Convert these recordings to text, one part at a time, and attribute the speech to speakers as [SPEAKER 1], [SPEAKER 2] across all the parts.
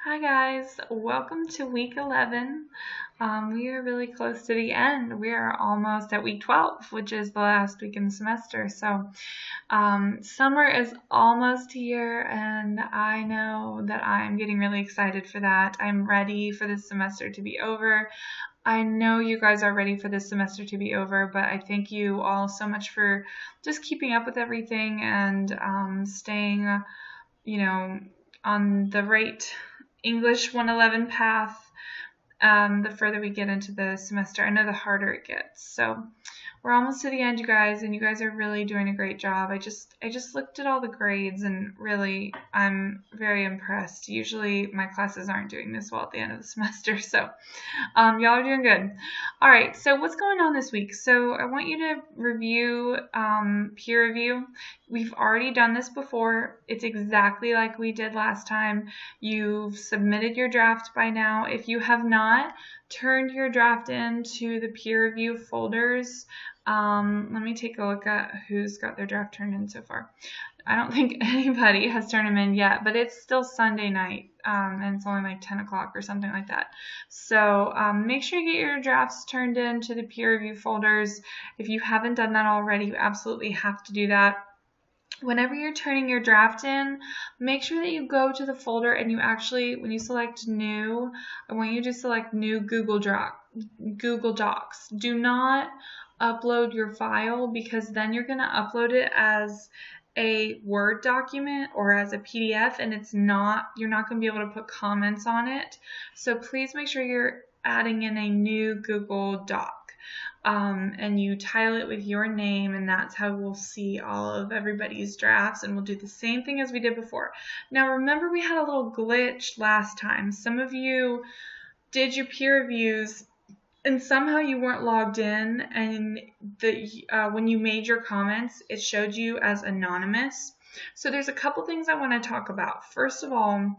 [SPEAKER 1] Hi guys, welcome to week 11. We are really close to the end. We are almost at week 12, which is the last week in the semester. So summer is almost here, and I know that I'm getting really excited for that. I'm ready for this semester to be over. I know you guys are ready for this semester to be over, but I thank you all so much for just keeping up with everything and staying, on the right English 111 path. The further we get into the semester, I know the harder it gets. So we're almost to the end, you guys, and you guys are really doing a great job. I just looked at all the grades, and really I'm very impressed. Usually my classes aren't doing this well at the end of the semester, so y'all are doing good. All right, so what's going on this week? So I want you to review peer review. We've already done this before. It's exactly like we did last time. You've submitted your draft by now. If you have not turned your draft into the peer review folders, let me take a look at who's got their draft turned in so far. I don't think anybody has turned them in yet, but it's still Sunday night, and it's only like 10 o'clock or something like that. So make sure you get your drafts turned into the peer review folders. If you haven't done that already, you absolutely have to do that. Whenever you're turning your draft in, make sure that you go to the folder and you actually, when you select new, I want you to select new Google Docs. Do not upload your file, because then you're going to upload it as a Word document or as a PDF, and you're not going to be able to put comments on it. So please make sure you're adding in a new Google Doc. And you title it with your name, and that's how we'll see all of everybody's drafts, and we'll do the same thing as we did before. Now remember, we had a little glitch last time. Some of you did your peer reviews and somehow you weren't logged in, and when you made your comments, it showed you as anonymous. So there's a couple things I want to talk about. First of all,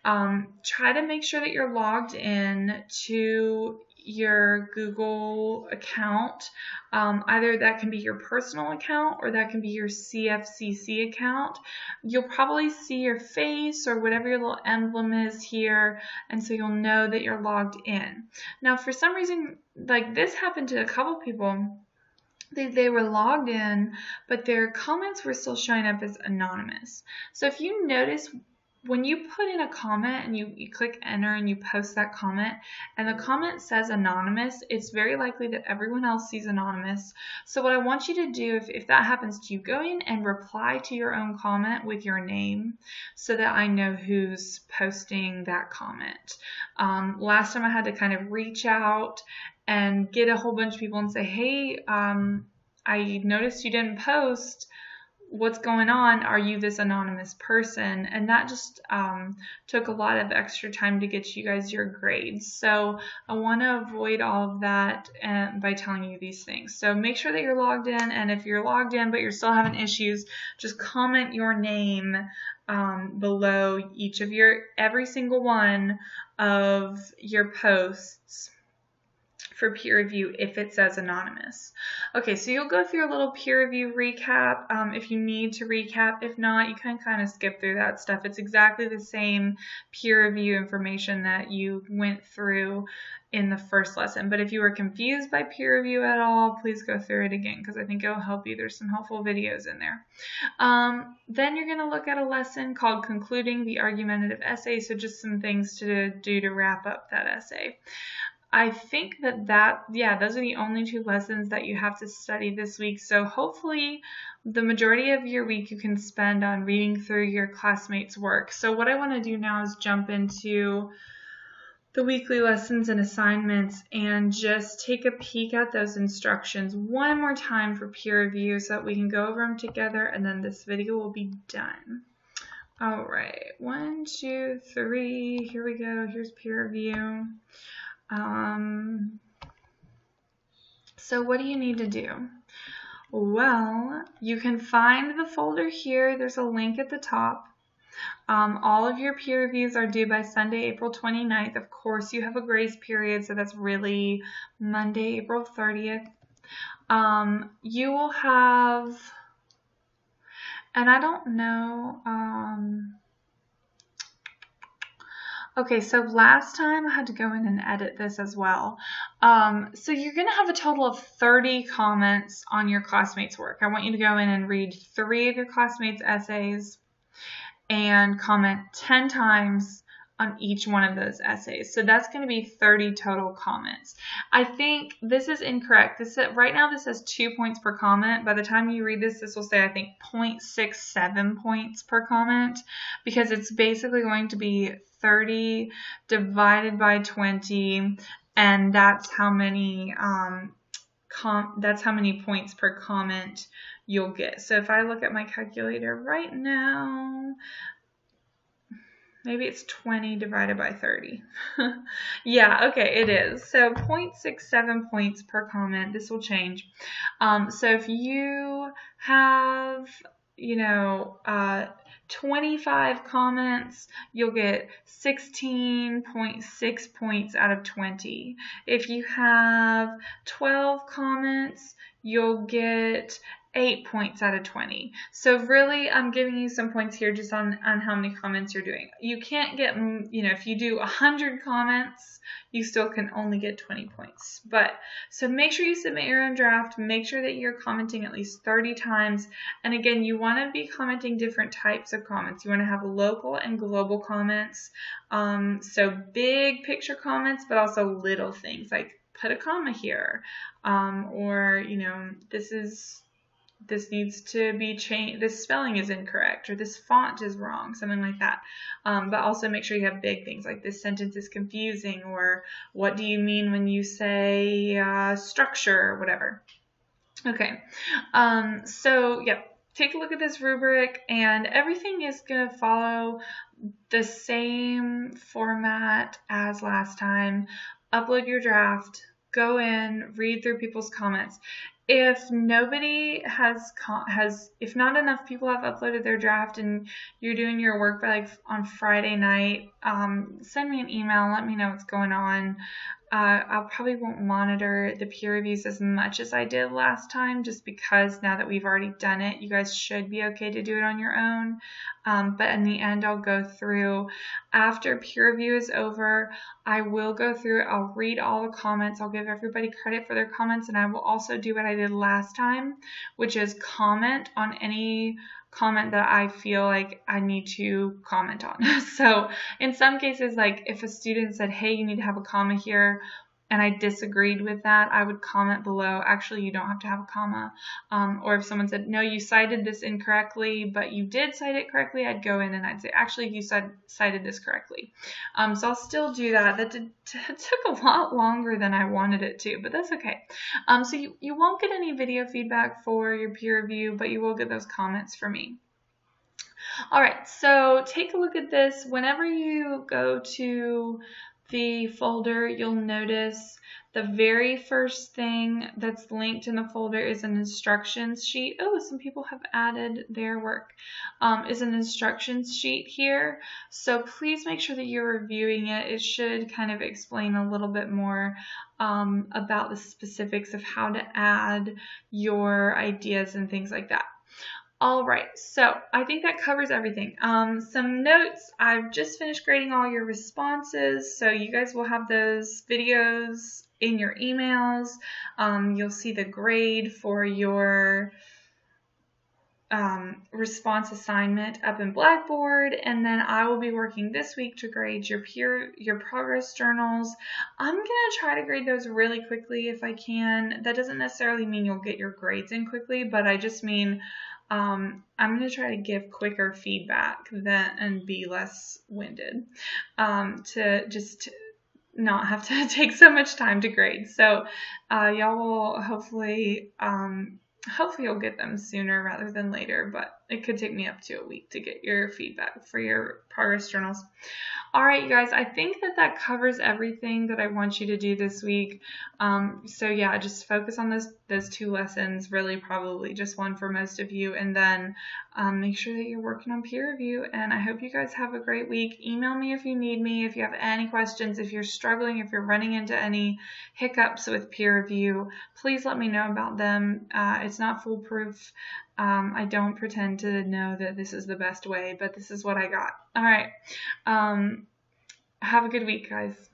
[SPEAKER 1] try to make sure that you're logged in to your Google account. Either that can be your personal account or that can be your CFCC account. You'll probably see your face or whatever your little emblem is here, and so you'll know that you're logged in. Now, for some reason, like this happened to a couple people. They were logged in, but their comments were still showing up as anonymous. So if you notice, when you put in a comment and you click enter and you post that comment and the comment says anonymous, it's very likely that everyone else sees anonymous. So what I want you to do, if that happens to you, go in and reply to your own comment with your name so that I know who's posting that comment. Last time I had to kind of reach out and get a whole bunch of people and say, hey, I noticed you didn't post. What's going on? Are you this anonymous person? And that just took a lot of extra time to get you guys your grades. So I want to avoid all of that by telling you these things. So make sure that you're logged in, and if you're logged in but you're still having issues, just comment your name below every single one of your posts for peer review if it says anonymous. Okay, so you'll go through a little peer review recap if you need to recap. If not, you can kind of skip through that stuff. It's exactly the same peer review information that you went through in the first lesson. But if you were confused by peer review at all, please go through it again, because I think it'll help you. There's some helpful videos in there. Then you're going to look at a lesson called Concluding the Argumentative Essay, so just some things to do to wrap up that essay. I think those are the only two lessons that you have to study this week. So hopefully the majority of your week you can spend on reading through your classmates' work. So what I want to do now is jump into the weekly lessons and assignments and just take a peek at those instructions one more time for peer review so that we can go over them together, and then this video will be done. All right, 1, 2, 3, here we go. Here's peer review. So what do you need to do? Well, you can find the folder here. There's a link at the top. All of your peer reviews are due by Sunday, April 29th. Of course, you have a grace period, so that's really Monday, April 30th. You will have, and I don't know, Okay, so last time I had to go in and edit this as well. So you're going to have a total of 30 comments on your classmates' work. I want you to go in and read 3 of your classmates' essays and comment 10 times on each one of those essays. So that's going to be 30 total comments. I think this is incorrect. Right now this says 2 points per comment. By the time you read this, this will say, I think, 0.67 points per comment, because it's basically going to be 30 divided by 20, and that's how many points per comment you'll get. So if I look at my calculator right now, maybe it's 20 divided by 30. Yeah, okay, it is. So 0.67 points per comment. This will change. So if you have, 25 comments, you'll get 16.6 points out of 20. If you have 12 comments, you'll get 8 points out of 20. So really, I'm giving you some points here just on how many comments you're doing. You can't get, if you do 100 comments, you still can only get 20 points. So make sure you submit your own draft. Make sure that you're commenting at least 30 times. And again, you want to be commenting different types of comments. You want to have local and global comments. So big picture comments, but also little things like put a comma here, or this needs to be changed, this spelling is incorrect, or this font is wrong, something like that. But also make sure you have big things like this sentence is confusing, or what do you mean when you say structure, or whatever. Okay, so yeah, take a look at this rubric, and everything is going to follow the same format as last time. Upload your draft, go in, read through people's comments. If nobody if not enough people have uploaded their draft and you're doing your work by on Friday night, send me an email, let me know what's going on. I probably won't monitor the peer reviews as much as I did last time, just because now that we've already done it, you guys should be okay to do it on your own. But in the end, I'll go through. After peer review is over, I will go through, I'll read all the comments, I'll give everybody credit for their comments, and I will also do what I did last time, which is comment on any comment that I feel like I need to comment on. So in some cases, like if a student said, hey, you need to have a comma here, and I disagreed with that, I would comment below, actually, you don't have to have a comma. Or if someone said, no, you cited this incorrectly, but you did cite it correctly, I'd go in and I'd say, actually, you cited this correctly. So I'll still do that. That took a lot longer than I wanted it to, but that's okay. So you won't get any video feedback for your peer review, but you will get those comments from me. All right, so take a look at this. Whenever you go to the folder, you'll notice the very first thing that's linked in the folder is an instructions sheet. Oh, some people have added their work. Is an instructions sheet here. So please make sure that you're reviewing it. It should kind of explain a little bit more about the specifics of how to add your ideas and things like that. All right, so I think that covers everything. Some notes, I've just finished grading all your responses, so you guys will have those videos in your emails. You'll see the grade for your response assignment up in Blackboard, and then I will be working this week to grade your progress journals. I'm going to try to grade those really quickly if I can. That doesn't necessarily mean you'll get your grades in quickly, but I just mean I'm going to try to give quicker feedback and be less winded to just not have to take so much time to grade. So y'all will hopefully you'll get them sooner rather than later, but it could take me up to a week to get your feedback for your progress journals. All right, you guys, I think that covers everything that I want you to do this week. So yeah, just focus on those 2 lessons, really probably just one for most of you, and then make sure that you're working on peer review, and I hope you guys have a great week. Email me if you need me, if you have any questions, if you're struggling, if you're running into any hiccups with peer review, please let me know about them. It's not foolproof. I don't pretend to know that this is the best way, but this is what I got. All right. Have a good week, guys.